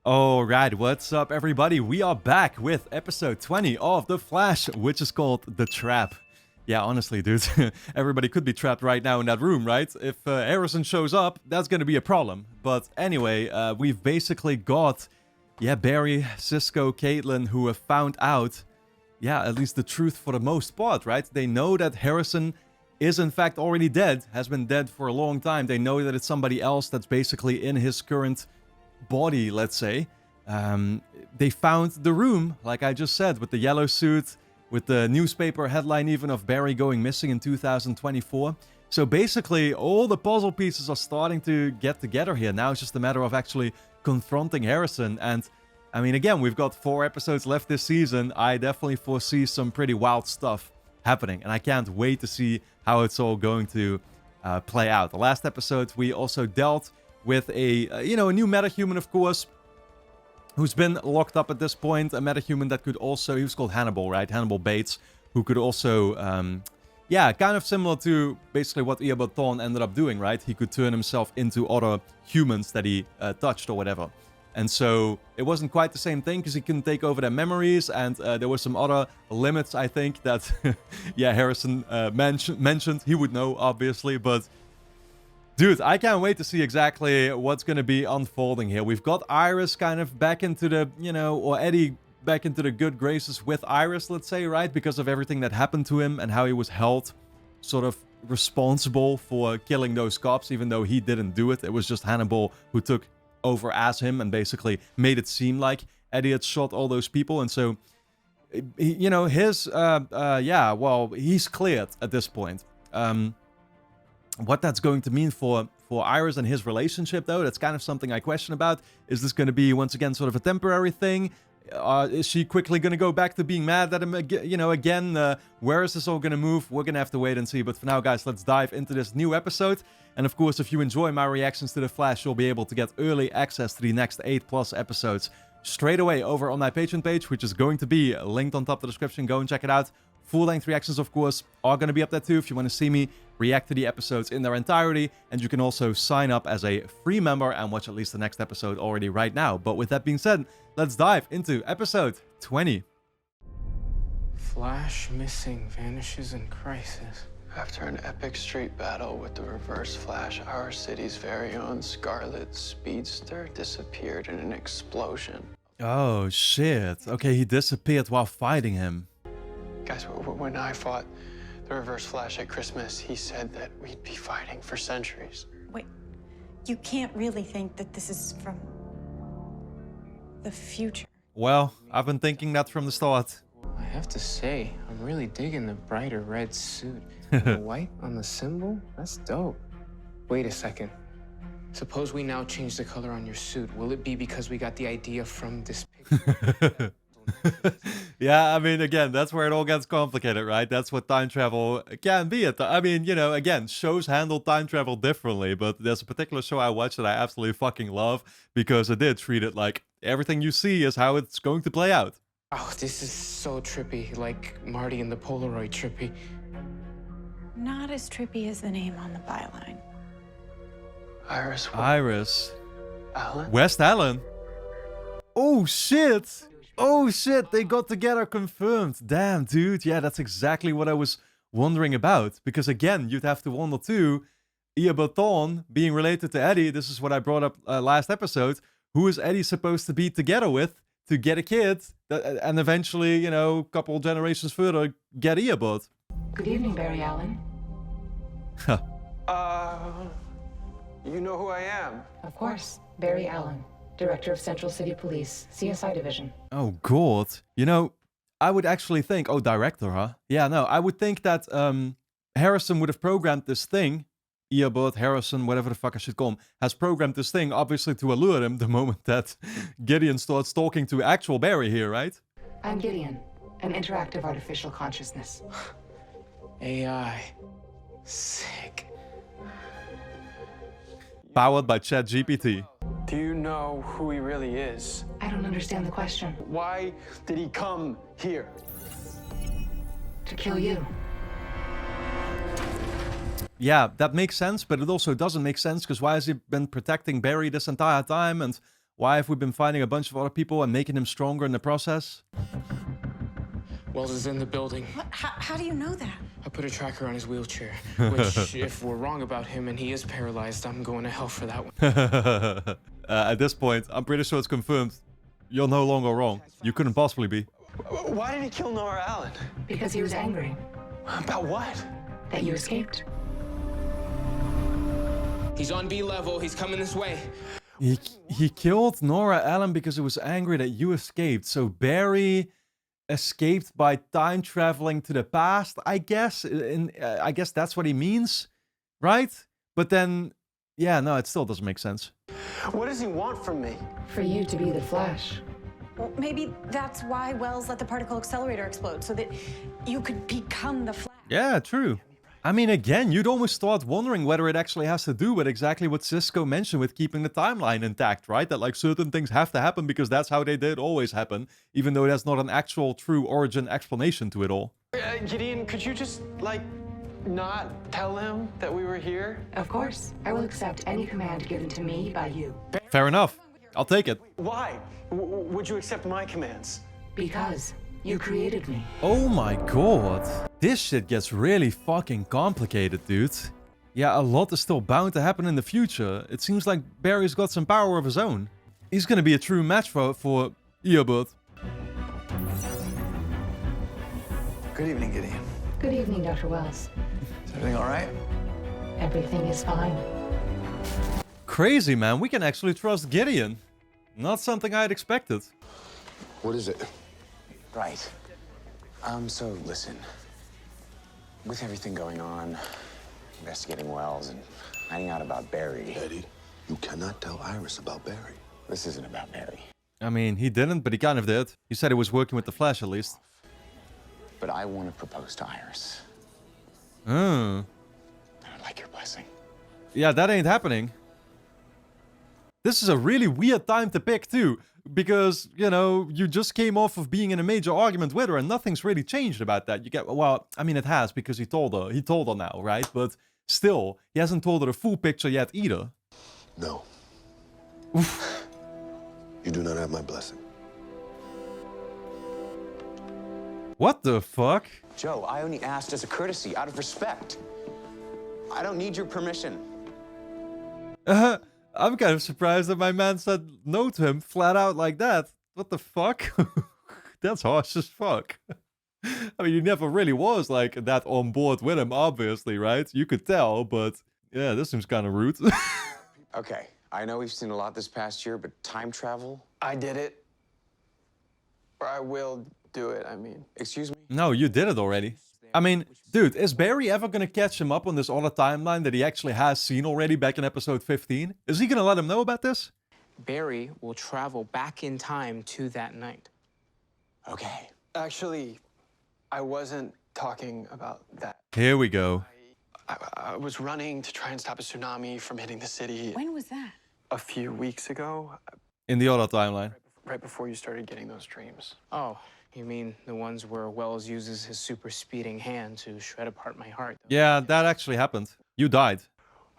Alright, what's up everybody? We are back with episode 20 of The Flash, which is called The Trap. Yeah, honestly, dude, everybody could be trapped right now in that room, right? If Harrison shows up, that's gonna be a problem. But anyway, we've basically got, Barry, Cisco, Caitlin, who have found out, at least the truth for the most part, right? They know that Harrison is in fact already dead, has been dead for a long time. They know that it's somebody else that's basically in his current body, let's say. They found the room, like I just said, with the yellow suit, with the newspaper headline even of Barry going missing in 2024. So basically, all the puzzle pieces are starting to get together here. Now it's just a matter of actually confronting Harrison. And, I mean, again, we've got 4 episodes left this season. I definitely foresee some pretty wild stuff happening. And I can't wait to see how it's all going to play out. The last episode, we also dealt with a new metahuman, of course, who's been locked up at this point. A metahuman that could also, he was called Hannibal, right? Hannibal Bates, who could also, kind of similar to basically what Eobot Thawne ended up doing, right? He could turn himself into other humans that he touched or whatever. And so it wasn't quite the same thing because he couldn't take over their memories, and there were some other limits, I think, that, Harrison mentioned. He would know, obviously, but dude, I can't wait to see exactly what's going to be unfolding here. We've got Iris kind of back into the, or Eddie back into the good graces with Iris, let's say, right? Because of everything that happened to him and how he was held sort of responsible for killing those cops, even though he didn't do it. It was just Hannibal who took over as him and basically made it seem like Eddie had shot all those people. And so, he's cleared at this point. What that's going to mean for Iris and his relationship, though, that's kind of something I question about. Is this going to be, once again, sort of a temporary thing? Is she quickly going to go back to being mad at him again? Where is this all going to move? We're going to have to wait and see. But for now, guys, let's dive into this new episode. And of course, if you enjoy my reactions to The Flash, you'll be able to get early access to the next 8+ episodes straight away over on my Patreon page, which is going to be linked on top of the description. Go and check it out. Full-length reactions, of course, are going to be up there too if you want to see me react to the episodes in their entirety. And you can also sign up as a free member and watch at least the next episode already right now. But with that being said, let's dive into episode 20. Flash missing, vanishes in crisis. After an epic street battle with the Reverse Flash, our city's very own Scarlet Speedster disappeared in an explosion. Oh, shit. Okay, he disappeared while fighting him. Guys, when I fought the Reverse Flash at Christmas, he said that we'd be fighting for centuries. Wait, you can't really think that this is from the future. Well, I've been thinking that from the start. I have to say, I'm really digging the brighter red suit. The white on the symbol? That's dope. Wait a second. Suppose we now change the color on your suit. Will it be because we got the idea from this picture? Yeah, I mean, again, that's where it all gets complicated, right? That's what time travel can be. I mean, again, shows handle time travel differently, but there's a particular show I watched that I absolutely fucking love because it did treat it like everything you see is how it's going to play out. Oh, this is so trippy, like Marty and the Polaroid trippy. Not as trippy as the name on the byline. Iris. Iris. Alan? West Allen. Oh, shit. Oh, shit. They got together, confirmed. Damn, dude. Yeah, that's exactly what I was wondering about. Because, again, you'd have to wonder, too, Eobot Thawne being related to Eddie. This is what I brought up last episode. Who is Eddie supposed to be together with to get a kid and eventually, a couple generations further, get Eobot? Good evening, Barry Allen. You know who I am? Of course, Barry Allen, Director of Central City Police, CSI Division. Oh, God. I would actually think... Oh, director, huh? Yeah, no, I would think that Harrison would have programmed this thing. Eobot, Harrison, whatever the fuck I should call him, has programmed this thing, obviously, to allure him the moment that Gideon starts talking to actual Barry here, right? I'm Gideon, an interactive artificial consciousness. AI. Sick. Powered by ChatGPT. Do you know who he really is? I don't understand the question. Why did he come here? To kill you. Yeah, that makes sense, but it also doesn't make sense, because why has he been protecting Barry this entire time, and Why have we been finding a bunch of other people and making him stronger in the process? Wells is in the building. What? How do you know that? I put a tracker on his wheelchair, which, if we're wrong about him and he is paralyzed, I'm going to hell for that one. At this point, I'm pretty sure it's confirmed. You're no longer wrong. You couldn't possibly be. Why did he kill Nora Allen? Because he was angry About what? that you escaped. He's on B level. He's coming this way. He killed Nora Allen because he was angry that you escaped. So Barry escaped by time traveling to the past, I guess. I guess that's what he means, right? But then, yeah, no, it still doesn't make sense. What does he want from me? For you to be the Flash. Well, maybe that's why Wells let the particle accelerator explode, so that you could become the Flash. Yeah, true. I mean, again, you'd almost start wondering whether it actually has to do with exactly what Cisco mentioned with keeping the timeline intact, right? That like certain things have to happen because that's how they did always happen, even though that's not an actual true origin explanation to it all. Gideon, could you just, like, not tell him that we were here? Of course, I will accept any command given to me by you. Fair enough. I'll take it. Why? Would you accept my commands? Because you created me. Oh my god. This shit gets really fucking complicated, dude. Yeah, a lot is still bound to happen in the future. It seems like Barry's got some power of his own. He's gonna be a true match for Earbird. Good evening, Gideon. Good evening, Dr. Wells. Is everything all right? Everything is fine. Crazy, man. We can actually trust Gideon. Not something I had expected. What is it? Right. So listen. With everything going on, investigating Wells and finding out about Barry. Eddie, you cannot tell Iris about Barry. This isn't about Barry. I mean, he didn't, but he kind of did. He said he was working with the Flash, at least. But I want to propose to Iris. Hmm. I'd like your blessing. Yeah, that ain't happening. This is a really weird time to pick, too. Because, you know, you just came off of being in a major argument with her and nothing's really changed about that. You get, well, I mean, it has because he told her now, right? But still, he hasn't told her the full picture yet either. No. You do not have my blessing. What the fuck? Joe, I only asked as a courtesy, out of respect. I don't need your permission. I'm kind of surprised that my man said no to him flat out like that. What the fuck? That's harsh as fuck. I mean, he never really was like that on board with him, obviously, right? You could tell, but yeah, this seems kind of rude. Okay, I know we've seen a lot this past year, but time travel? I did it. Or I will do it, I mean. Excuse me? No, you did it already. I mean, dude, is Barry ever gonna catch him up on this other timeline that he actually has seen already back in episode 15? Is he gonna let him know about this? Barry will travel back in time to that night. Okay. Actually, I wasn't talking about that. Here we go. I was running to try and stop a tsunami from hitting the city When was that? a few weeks ago, In the other timeline. right before you started getting those dreams. Oh, you mean the ones where Wells uses his super speeding hand to shred apart my heart? Yeah, that actually happened. You died.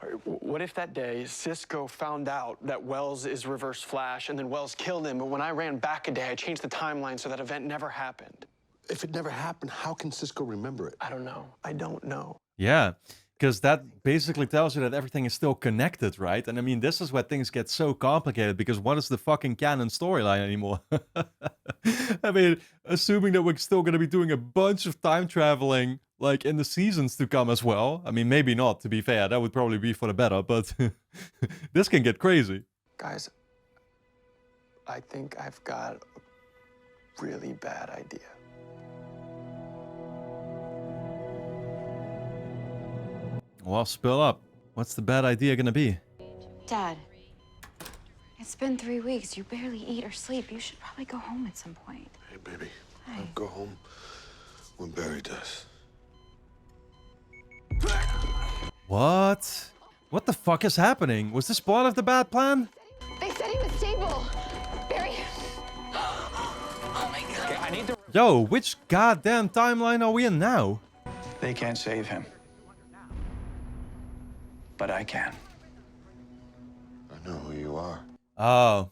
All right, what if that day Cisco found out that Wells is Reverse Flash and then Wells killed him, but when I ran back a day, I changed the timeline so that event never happened? If it never happened, how can Cisco remember it? I don't know. I don't know. Yeah, because that basically tells you that everything is still connected, right? And I mean, this is where things get so complicated, because what is the fucking canon storyline anymore? I mean, assuming that we're still going to be doing a bunch of time traveling, like, in the seasons to come as well. I mean, maybe not, to be fair. That would probably be for the better, but this can get crazy. Guys, I think I've got a really bad idea. Well, spill up. What's the bad idea gonna be? Dad, it's been 3 weeks. You barely eat or sleep. You should probably go home at some point. Hey, baby. Hi. I'll go home when Barry does. What? What the fuck is happening? Was this part of the bad plan? They said he was stable. Barry. Oh my God. Okay, I need to... Yo, which goddamn timeline are we in now? They can't save him. But I can. I know who you are. Oh.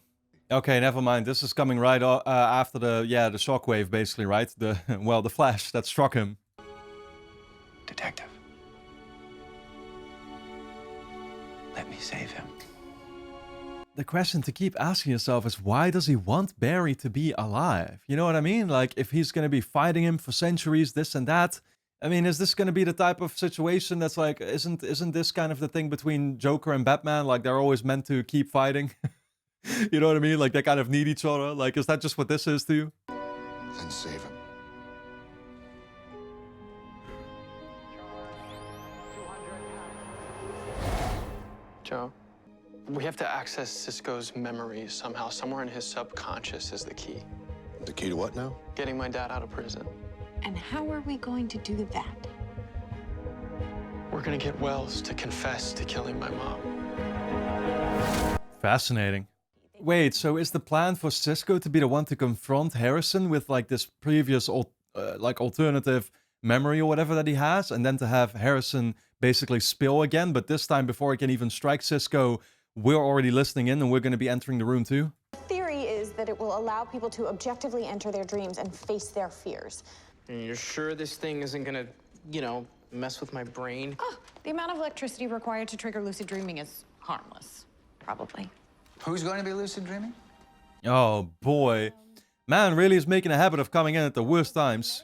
Okay, never mind. This is coming right after the shockwave, basically, right? The flash that struck him. Detective. Let me save him. The question to keep asking yourself is, why does he want Barry to be alive? You know what I mean? Like, if he's gonna be fighting him for centuries, this and that. I mean, is this gonna be the type of situation that's like, isn't this kind of the thing between Joker and Batman? Like, they're always meant to keep fighting. You know what I mean? Like, they kind of need each other. Like, is that just what this is to you? Then save him. Joe, we have to access Cisco's memories somehow. Somewhere in his subconscious is the key. The key to what now? Getting my dad out of prison. And how are we going to do that? We're gonna get Wells to confess to killing my mom. Fascinating. Wait, so is the plan for Cisco to be the one to confront Harrison with like this previous like alternative memory or whatever that he has, and then to have Harrison basically spill again, but this time before he can even strike Cisco, we're already listening in and we're going to be entering the room too? The theory is that it will allow people to objectively enter their dreams and face their fears. And you're sure this thing isn't gonna, you know, mess with my brain? Oh, the amount of electricity required to trigger lucid dreaming is harmless. Probably. Who's going to be lucid dreaming? Oh boy. Man really is making a habit of coming in at the worst times.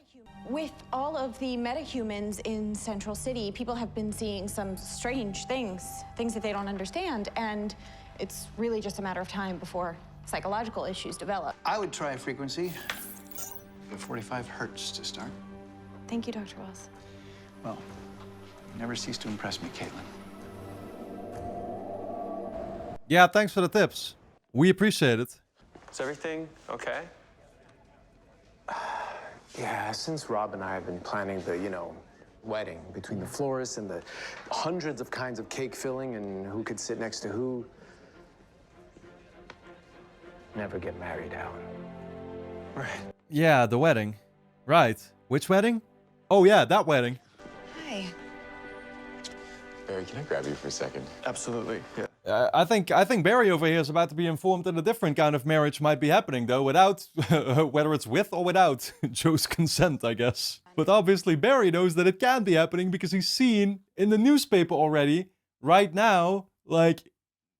With all of the metahumans in Central City, people have been seeing some strange things that they don't understand, and it's really just a matter of time before psychological issues develop. I would try a frequency of 45 hertz to start. Thank you, Dr. Wells. Well, you never cease to impress me, Caitlin. Yeah, thanks for the tips. We appreciate it. Is everything okay? Yeah, since Rob and I have been planning the, wedding between the florist and the hundreds of kinds of cake filling and who could sit next to who. Never get married, Alan. Right. Yeah, the wedding. Right. Which wedding? Oh yeah, that wedding. Hi. Barry, can I grab you for a second? Absolutely, yeah. I think Barry over here is about to be informed that a different kind of marriage might be happening, though, without, whether it's with or without Joe's consent, I guess. But obviously Barry knows that it can be happening because he's seen in the newspaper already, right now, like,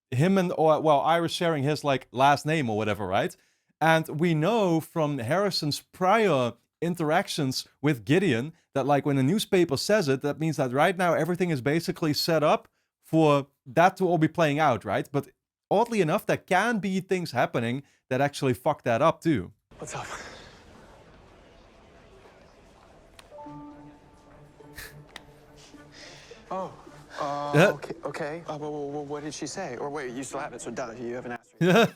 him and, Iris sharing his, like, last name or whatever, right? And we know from Harrison's prior interactions with Gideon that, like, when the newspaper says it, that means that right now everything is basically set up for that to all be playing out, right? But oddly enough, there can be things happening that actually fuck that up too. What's up? Oh, okay. What did she say? Or wait, you still have it, so duh, you haven't asked her.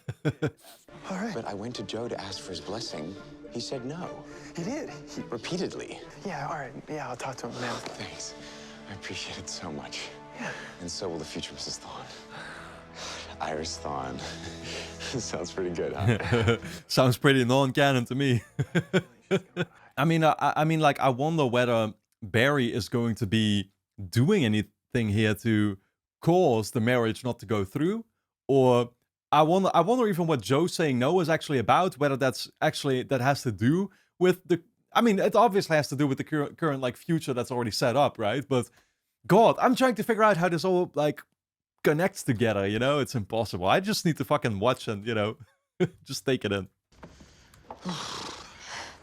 All right. But I went to Joe to ask for his blessing. He said no. He did? Repeatedly. Yeah, all right. Yeah, I'll talk to him now. Thanks. I appreciate it so much. Yeah. And so will the future Mrs. Thawne. Iris Thawne. Sounds pretty good, huh? Sounds pretty non-canon to me. I mean, like, I wonder whether Barry is going to be doing anything here to cause the marriage not to go through, or I wonder even what Joe saying no is actually about, whether that has to do with the, I mean, it obviously has to do with the current like future that's already set up, right? But God, I'm trying to figure out how this all like connects together, you know? It's impossible. I just need to fucking watch and, just take it in.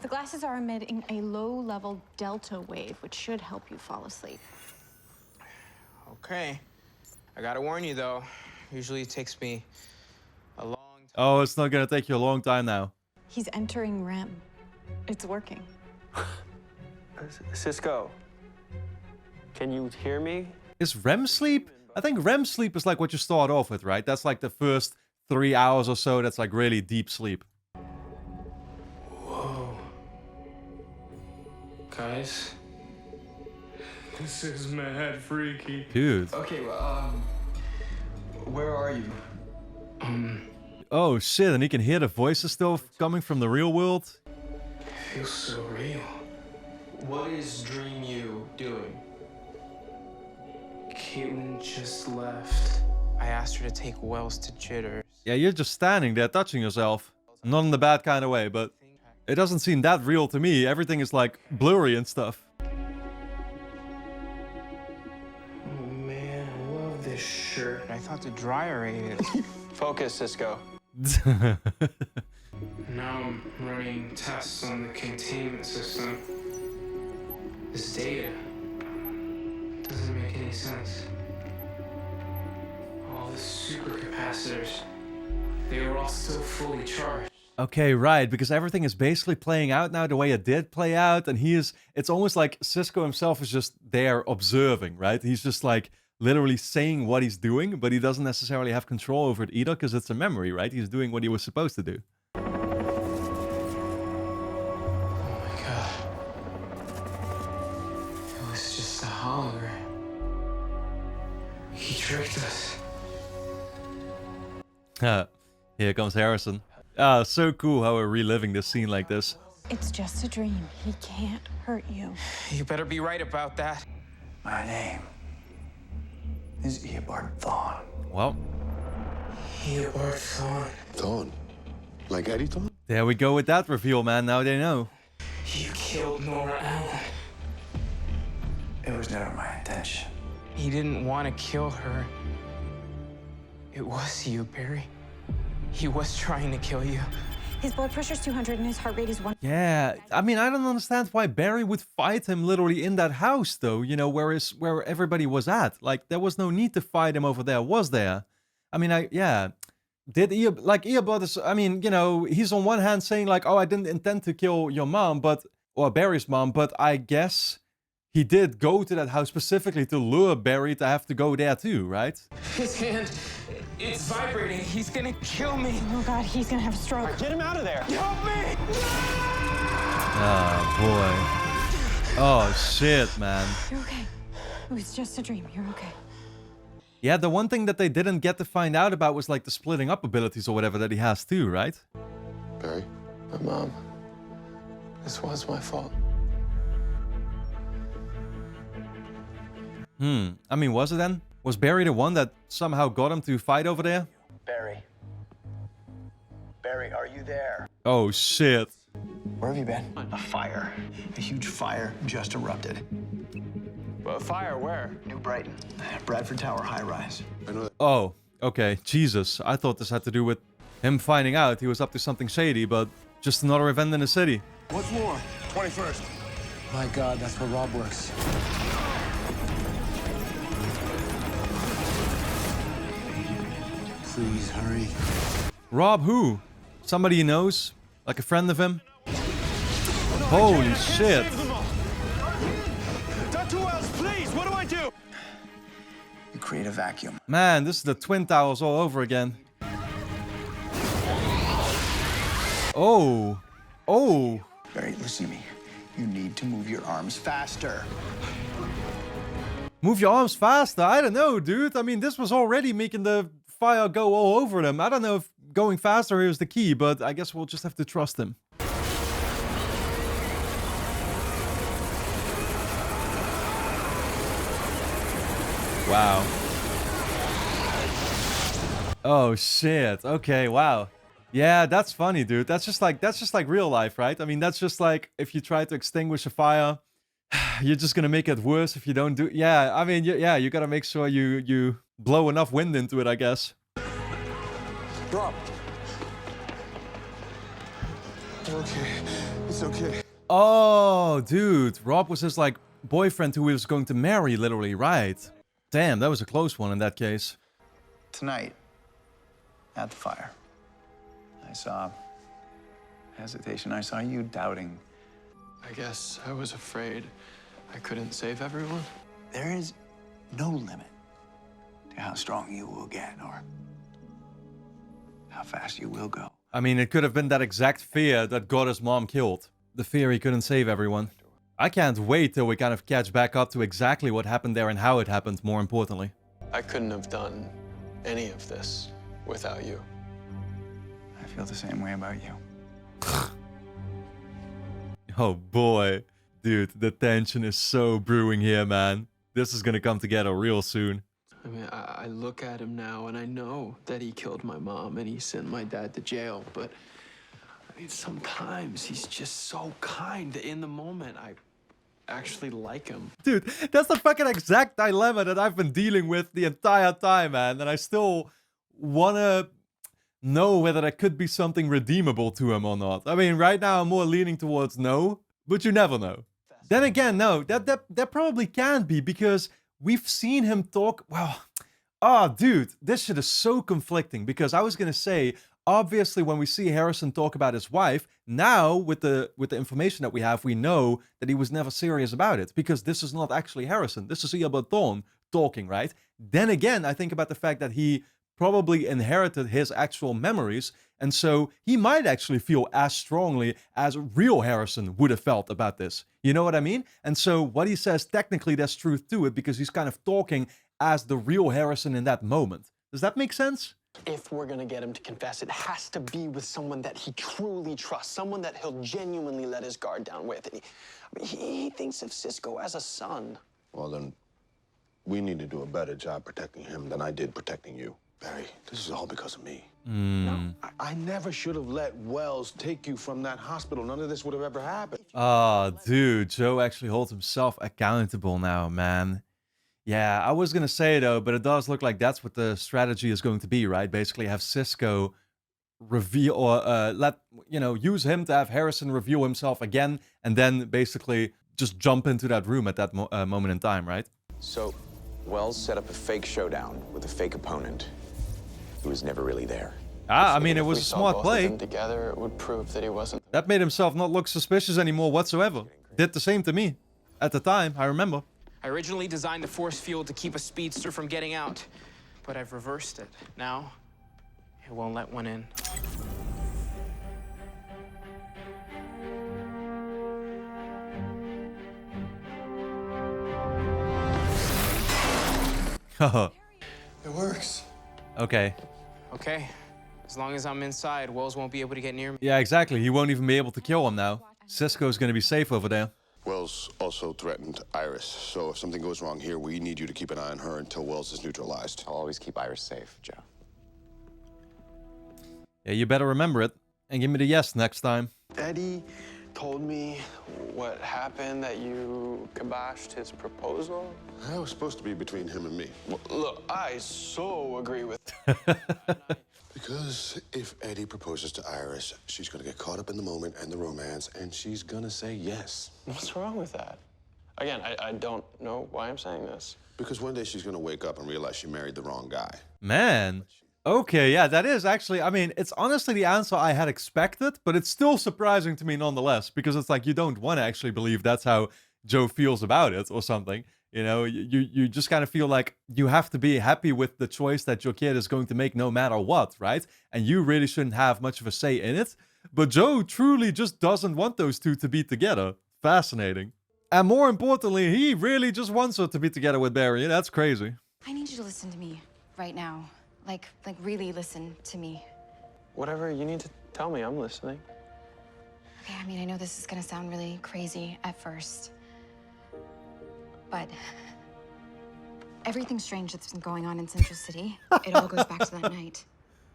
The glasses are emitting a low-level delta wave, which should help you fall asleep. Okay. I gotta warn you, though. Usually it takes me a long time. Oh, it's not gonna take you a long time now. He's entering REM. It's working. Cisco, can you hear me? Is REM sleep? I think REM sleep is like what you start off with, right? That's like the first 3 hours or so. That's like really deep sleep. Whoa. Guys, this is mad freaky. Dude. Okay, well, where are you? Oh shit, and he can hear the voices still coming from the real world? It feels so real. What is Dream You doing? Caitlin just left. I asked her to take Wells to Jitters. Yeah, you're just standing there touching yourself. Not in the bad kind of way, but it doesn't seem that real to me. Everything is like blurry and stuff. Oh man, I love this shirt. I thought the dryer ate it. Focus, Cisco. Now I'm running tests on the containment system. This data doesn't make any sense. All the supercapacitors, they were all still fully charged. Okay, right, because everything is basically playing out now the way it did play out, and it's almost like Cisco himself is just there observing, right? He's just like literally saying what he's doing, but he doesn't necessarily have control over it either, because it's a memory, right? He's doing what he was supposed to do. Oh my god. It was just a hologram. He tricked us. Here comes Harrison. Ah, so cool how we're reliving this scene like this. It's just a dream. He can't hurt you. You better be right about that. My name is Eobard Thawne. Well, Eobard Thawne. Thawne? Like Eddie Thawne? there we go with that reveal, man. Now they know. You killed Nora Allen. It was never my intention. He didn't want to kill her. It was you, Barry. He was trying to kill you. His blood pressure's 200 and his heart rate is 1. Yeah, I mean, I don't understand why Barry would fight him literally in that house, though, you know, where everybody was at. Like, there was no need to fight him over there, was there? I mean, did Eobard is, I mean, you know, he's on one hand saying like, oh, I didn't intend to kill your mom, or Barry's mom, but I guess he did go to that house specifically to lure Barry to have to go there too, right? His hand, it's vibrating. He's gonna kill me. Oh god, he's gonna have a stroke. Get him out of there. Help me! Oh, boy. Oh, shit, man. You're okay. It was just a dream. You're okay. Yeah, the one thing that they didn't get to find out about was like the splitting up abilities or whatever that he has too, right? Barry? My mom. This was my fault. I mean, was it then? Was Barry the one that somehow got him to fight over there? Barry. Barry, are you there? Oh, shit. Where have you been? A fire. A huge fire just erupted. Well, fire where? New Brighton. Bradford Tower high rise. I know that. Oh, okay. Jesus. I thought this had to do with him finding out he was up to something shady, but just another event in the city. What floor? 21st. My God, that's where Rob works. Please hurry. Rob who? Somebody he knows? Like a friend of him? Holy shit. Dr. Wells, please, what do I do? You create a vacuum. Man, this is the Twin Towers all over again. Oh. Oh. Barry, listen to me. You need to move your arms faster. Move your arms faster? I don't know, dude. I mean, this was already making the fire go all over them. I don't know if going faster is the key, but I guess we'll just have to trust him. Wow. Oh shit. Okay, wow. Yeah, that's funny, dude. That's just like real life, right? I mean, that's just like if you try to extinguish a fire, you're just gonna make it worse if you don't do. Yeah, I mean, yeah, you gotta make sure you blow enough wind into it, I guess. Rob. Okay. It's okay. Oh, dude, Rob was his like boyfriend who he was going to marry, literally, right? Damn, that was a close one in that case. Tonight, at the fire, I saw hesitation. I saw you doubting. I guess I was afraid I couldn't save everyone. There is no limit to how strong you will get or how fast you will go. I mean, it could have been that exact fear that got his mom killed. The fear he couldn't save everyone. I can't wait till we kind of catch back up to exactly what happened there and how it happened, more importantly. I couldn't have done any of this without you. I feel the same way about you. Oh boy. Dude, the tension is so brewing here, man. This is gonna come together real soon. I mean, I look at him now and I know that he killed my mom and he sent my dad to jail, but I mean, sometimes he's just so kind. In the moment, I actually like him. Dude, that's the fucking exact dilemma that I've been dealing with the entire time, man. And I still wanna know whether there could be something redeemable to him or not. I mean, right now I'm more leaning towards no, but you never know. Then again, no, that probably can be, because we've seen him talk, well, oh, dude, this shit is so conflicting, because I was gonna say, obviously, when we see Harrison talk about his wife, now with the information that we have, we know that he was never serious about it, because this is not actually Harrison. This is Eobard Thawne talking, right? Then again, I think about the fact that he probably inherited his actual memories, and so he might actually feel as strongly as real Harrison would have felt about this. You know what I mean? And so what he says, technically there's truth to it, because he's kind of talking as the real Harrison in that moment. Does that make sense? If we're gonna get him to confess, it has to be with someone that he truly trusts, someone that he'll genuinely let his guard down with. He thinks of Cisco as a son. Well, then, we need to do a better job protecting him than I did protecting you. Barry, this is all because of me. No, I never should have let Wells take you from that hospital. None of this would have ever happened. Oh, dude, Joe actually holds himself accountable now, man. Yeah, I was gonna say though, but it does look like that's what the strategy is going to be, right? Basically have Cisco reveal, or use him to have Harrison reveal himself again, and then basically just jump into that room at that moment in time, right? So, Wells set up a fake showdown with a fake opponent who was never really there. I mean, it was a smart play. Together, it would prove that he wasn't. That made himself not look suspicious anymore whatsoever. Did the same to me at the time, I remember. I originally designed the force field to keep a speedster from getting out, but I've reversed it. Now, it won't let one in. It works. Okay. Okay. As long as I'm inside, Wells won't be able to get near me. Yeah, exactly. He won't even be able to kill him now. Cisco's gonna be safe over there. Wells also threatened Iris, so if something goes wrong here, we need you to keep an eye on her until Wells is neutralized. I'll always keep Iris safe, Joe. Yeah, you better remember it. And give me the yes next time. Eddie told me what happened, that you kiboshed his proposal. That was supposed to be between him and me. Well, look, I so agree with Because if Eddie proposes to Iris, she's gonna get caught up in the moment and the romance, and she's gonna say yes. What's wrong with that? Again, I don't know why I'm saying this. Because one day she's gonna wake up and realize she married the wrong guy. Man. Okay, yeah, that is actually, I mean, it's honestly the answer I had expected, but it's still surprising to me nonetheless, because it's like you don't want to actually believe that's how Joe feels about it or something. You know, you just kind of feel like you have to be happy with the choice that your kid is going to make no matter what, right? And you really shouldn't have much of a say in it. But Joe truly just doesn't want those two to be together. Fascinating. And more importantly, he really just wants her to be together with Barry. That's crazy. I need you to listen to me right now. Like really listen to me. Whatever you need to tell me, I'm listening. Okay, I mean, I know this is gonna sound really crazy at first, but everything strange that's been going on in Central City, it all goes back to that night.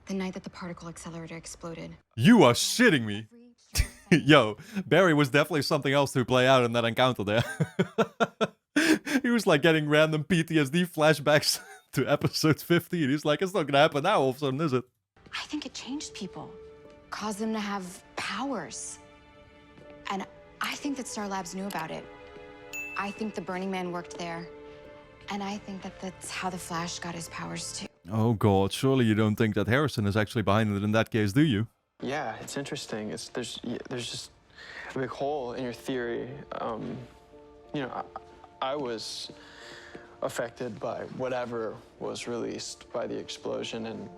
The night that the particle accelerator exploded. You are shitting me. Yo, Barry was definitely something else to play out in that encounter there. He was like getting random PTSD flashbacks to episode 15. He's like, it's not gonna happen now all of a sudden, is it? I think it changed people. Caused them to have powers. And I think that Star Labs knew about it. I think the Burning Man worked there. And I think that that's how the Flash got his powers too. Oh god, surely you don't think that Harrison is actually behind it in that case, do you? Yeah, it's interesting. There's just a big hole in your theory. I was affected by whatever was released by the explosion, and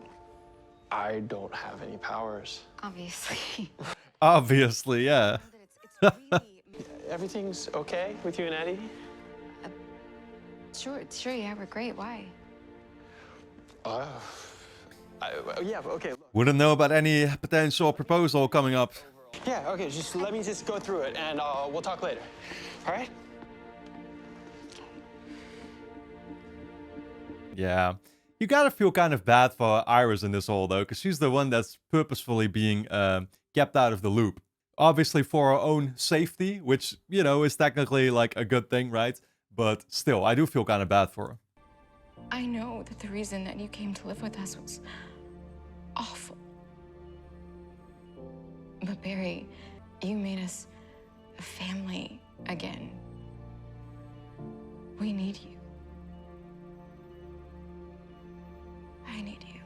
I don't have any powers. Obviously. Obviously, yeah. Everything's okay with you and Eddie? Sure, yeah, we're great. Why? Yeah, okay. Look. Wouldn't know about any potential proposal coming up. Yeah, okay, just let me just go through it, and we'll talk later. All right? Yeah. You gotta feel kind of bad for Iris in this whole, though, because she's the one that's purposefully being kept out of the loop. Obviously for her own safety, which, you know, is technically like a good thing, right? But still, I do feel kind of bad for her. I know that the reason that you came to live with us was awful. But Barry, you made us a family again. We need you. I need you.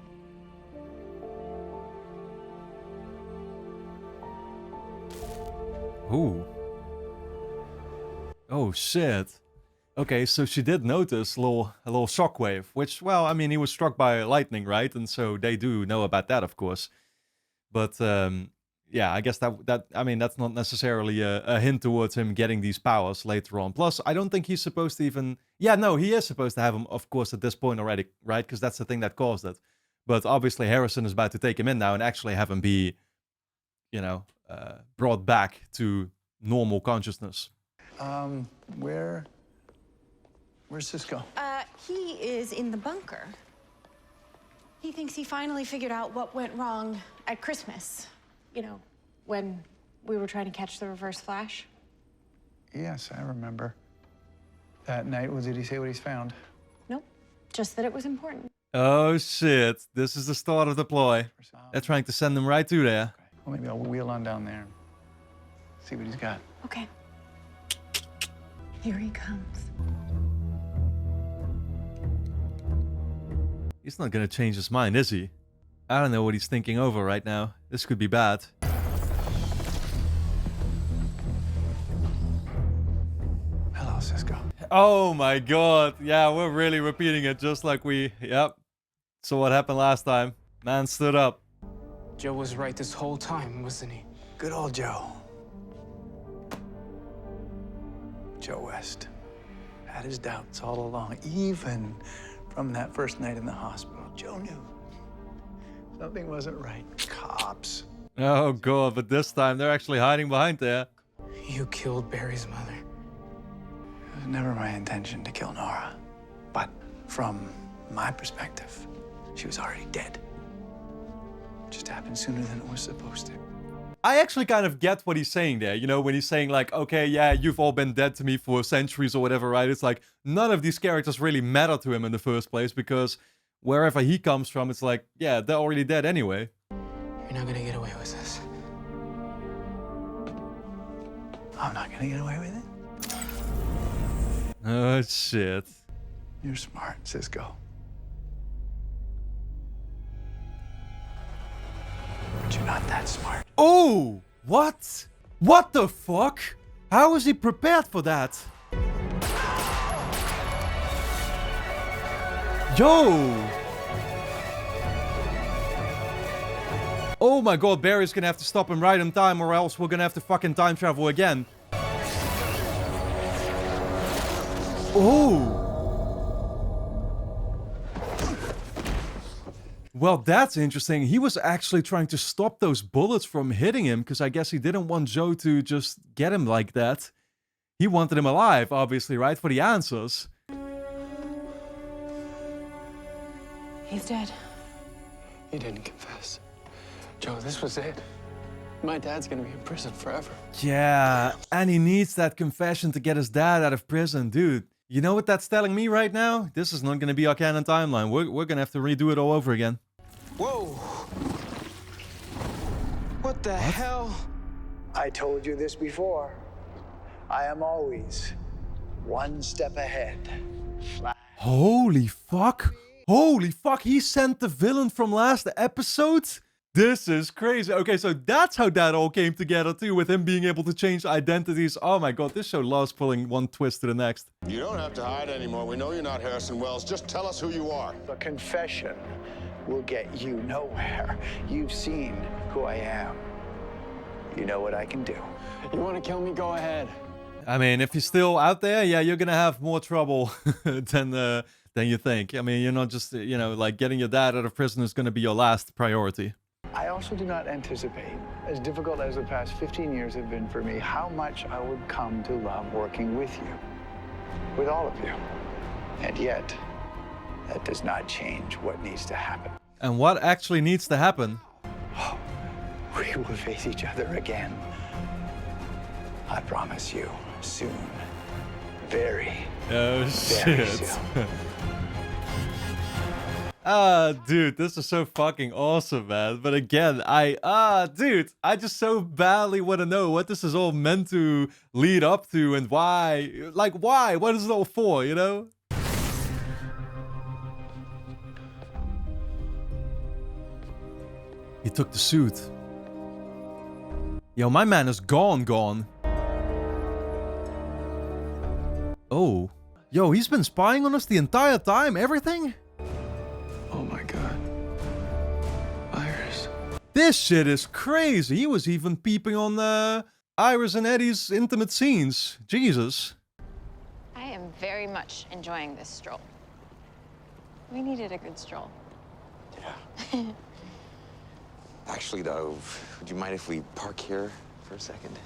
Ooh. Oh shit. Okay, so she did notice a little shockwave, which, well, I mean, he was struck by lightning, right? And so they do know about that, of course. But yeah, I guess I mean, that's not necessarily a hint towards him getting these powers later on. Plus, I don't think he's supposed to even... Yeah, no, he is supposed to have them, of course, at this point already, right? Because that's the thing that caused it. But obviously, Harrison is about to take him in now and actually have him be, you know, brought back to normal consciousness. Where's Cisco? He is in the bunker. He thinks he finally figured out what went wrong at Christmas. You know, when we were trying to catch the reverse flash. Yes, I remember. That night, did he say what he's found? Nope, just that it was important. Oh shit, this is the start of the ploy. They're trying to send him right to there. Well, maybe I'll wheel on down there and see what he's got. Okay. Here he comes. He's not gonna change his mind, is he? I don't know what he's thinking over right now. This could be bad. Hello, Cisco. Oh my god. Yeah, we're really repeating it just like we... Yep. So what happened last time? Man stood up. Joe was right this whole time, wasn't he? Good old Joe. Joe West had his doubts all along, even from that first night in the hospital. Joe knew something wasn't right. Cops. Oh god, but this time they're actually hiding behind there. You killed Barry's mother. It was never my intention to kill Nora. But from my perspective, she was already dead. It just happened sooner than it was supposed to. I actually kind of get what he's saying there, you know, when he's saying like, okay, yeah, you've all been dead to me for centuries or whatever, right? It's like, none of these characters really matter to him in the first place, because wherever he comes from, it's like, yeah, they're already dead anyway. You're not gonna get away with this. I'm not gonna get away with it. Oh, shit. You're smart, Cisco. But you're not that smart. Oh! What? What the fuck? How is he prepared for that? Yo! Oh my god, Barry's gonna have to stop him right on time, or else we're gonna have to fucking time travel again. Oh! Well, that's interesting. He was actually trying to stop those bullets from hitting him, because I guess he didn't want Joe to just get him like that. He wanted him alive, obviously, right? For the answers. He's dead. He didn't confess. Joe, this was it. My dad's gonna be in prison forever. Yeah, and he needs that confession to get his dad out of prison. Dude, you know what that's telling me right now? This is not going to be our canon timeline. We're going to have to redo it all over again. Whoa! What the hell? I told you this before. I am always one step ahead. Holy fuck. Holy fuck. He sent the villain from last episode? This is crazy. Okay, so that's how that all came together too, with him being able to change identities. Oh my god, this show loves pulling one twist to the next. You don't have to hide anymore. We know you're not Harrison Wells. Just tell us who you are. The confession will get you nowhere. You've seen who I am. You know what I can do. You want to kill me? Go ahead. I mean, if you're still out there, yeah, you're gonna have more trouble than you think. I mean, you're not just, you know, like getting your dad out of prison is gonna be your last priority. I also do not anticipate, as difficult as the past 15 years have been for me, how much I would come to love working with you, with all of you. And yet, that does not change what needs to happen. And what actually needs to happen? We will face each other again. I promise you, soon. Very, Oh very shit. soon. Dude, this is so fucking awesome, man. But again, dude, I just so badly want to know what this is all meant to lead up to and why. Like, why? What is it all for, you know? He took the suit. Yo, my man is gone. Oh. Yo, he's been spying on us the entire time? Everything? Oh my god. Iris. This shit is crazy. He was even peeping on Iris and Eddie's intimate scenes. Jesus. I am very much enjoying this stroll. We needed a good stroll. Yeah. Actually, though, would you mind if we park here for a second?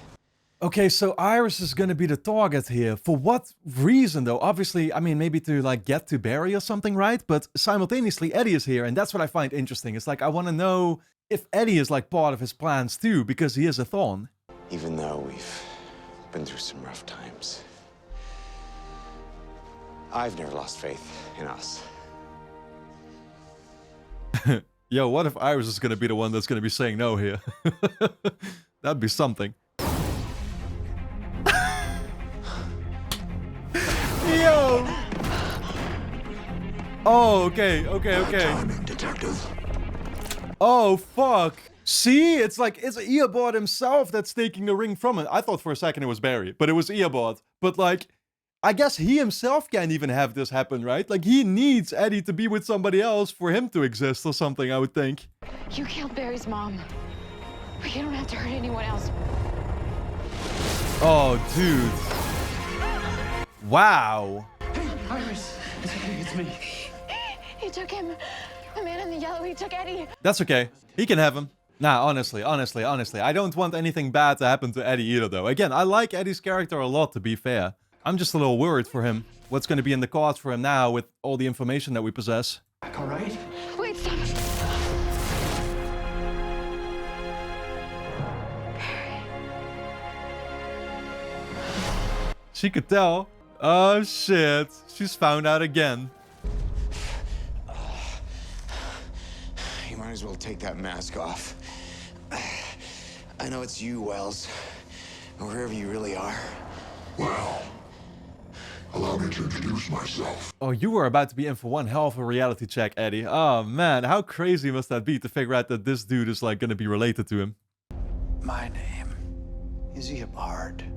Okay, so Iris is gonna be the target here. For what reason, though? Obviously, I mean, maybe to, like, get to Barry or something, right? But simultaneously, Eddie is here, and that's what I find interesting. It's like, I want to know if Eddie is, like, part of his plans, too, because he is a Thawne. Even though we've been through some rough times, I've never lost faith in us. Yo, what if Iris is gonna be the one that's gonna be saying no here? That'd be something. Yo! Oh, okay. Timing, detective. Oh, fuck. See? It's like, it's Eobard himself that's taking the ring from it. I thought for a second it was Barry, but it was Eobard. But, like, I guess he himself can't even have this happen, right? Like, he needs Eddie to be with somebody else for him to exist or something, I would think. You killed Barry's mom. But you don't have to hurt anyone else. Oh, dude. Wow. Hey, Iris. It's okay, it's me. He took him. The man in the yellow, he took Eddie. That's okay. He can have him. Nah, honestly. I don't want anything bad to happen to Eddie either, though. Again, I like Eddie's character a lot, to be fair. I'm just a little worried for him. What's going to be in the cards for him now with all the information that we possess? All right? Wait, stop. She could tell. Oh, shit. She's found out again. You might as well take that mask off. I know it's you, Wells. Or wherever you really are. Well, allow me to introduce myself. Oh, you were about to be in for one hell of a reality check, Eddie. Oh, man. How crazy must that be to figure out that this dude is, like, gonna be related to him? My name is Eobard.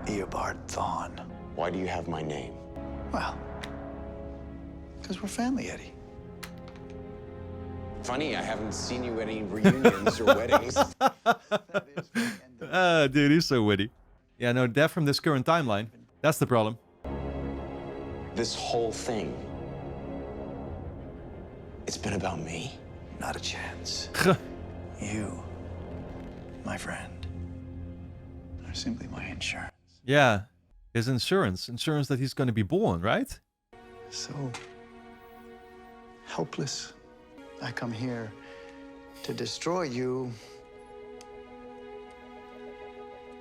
Eobard Thawne. Why do you have my name? Well, because we're family, Eddie. Funny, I haven't seen you at any reunions or weddings. Dude, he's so witty. Yeah, no, death from this current timeline. That's the problem. This whole thing, it's been about me? Not a chance. You, my friend, are simply my insurance. Yeah, his insurance. Insurance that he's gonna be born, right? So helpless. I come here to destroy you.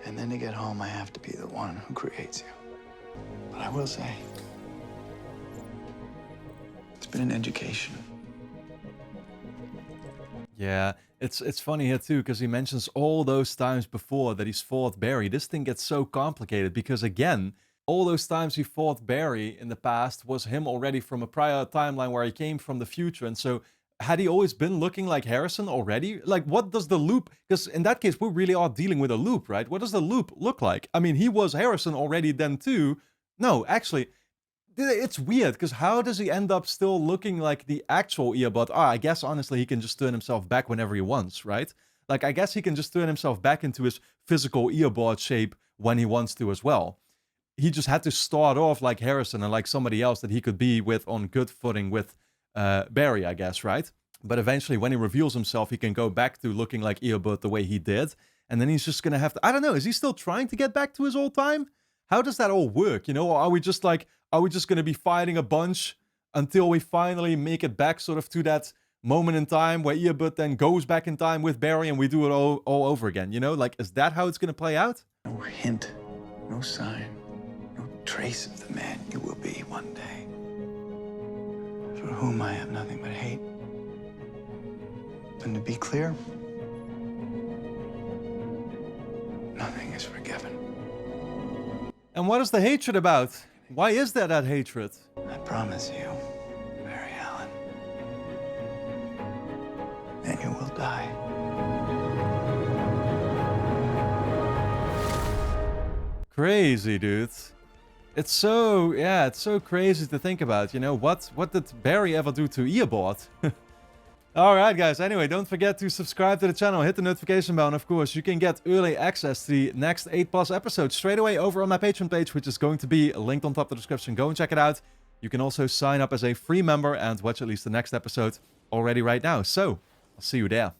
And then to get home, I have to be the one who creates you. But I will say, it's been an education. Yeah, it's funny here too, because he mentions all those times before that he's fought Barry. This thing gets so complicated because, again, all those times he fought Barry in the past was him already from a prior timeline where he came from the future. And so had he always been looking like Harrison already? Like, what does the loop... Because in that case, we really are dealing with a loop, right? What does the loop look like? I mean, he was Harrison already then too. No, actually, it's weird, because how does he end up still looking like the actual Eobard? I guess, honestly, he can just turn himself back whenever he wants, right? Like, I guess he can just turn himself back into his physical Eobard shape when he wants to as well. He just had to start off like Harrison and like somebody else that he could be with on good footing with Barry, I guess, right? But eventually, when he reveals himself, he can go back to looking like Eobard the way he did. And then he's just going to have to... I don't know, is he still trying to get back to his old time? How does that all work, you know? Or are we just like... Are we just going to be fighting a bunch until we finally make it back sort of to that moment in time where Eobard then goes back in time with Barry and we do it all over again, you know? Like, is that how it's gonna play out? No hint, no sign, no trace of the man you will be one day. For whom I have nothing but hate. And to be clear, nothing is forgiven. And what is the hatred about? Why is there that hatred? I promise you, Mary Allen, that you will die. Crazy, dude. It's so, yeah, it's so crazy to think about, you know, what did Barry ever do to Eobard? Alright guys, anyway, don't forget to subscribe to the channel, hit the notification bell, and of course you can get early access to the next 8+ episodes straight away over on my Patreon page, which is going to be linked on top of the description. Go and check it out. You can also sign up as a free member and watch at least the next episode already right now. So, I'll see you there.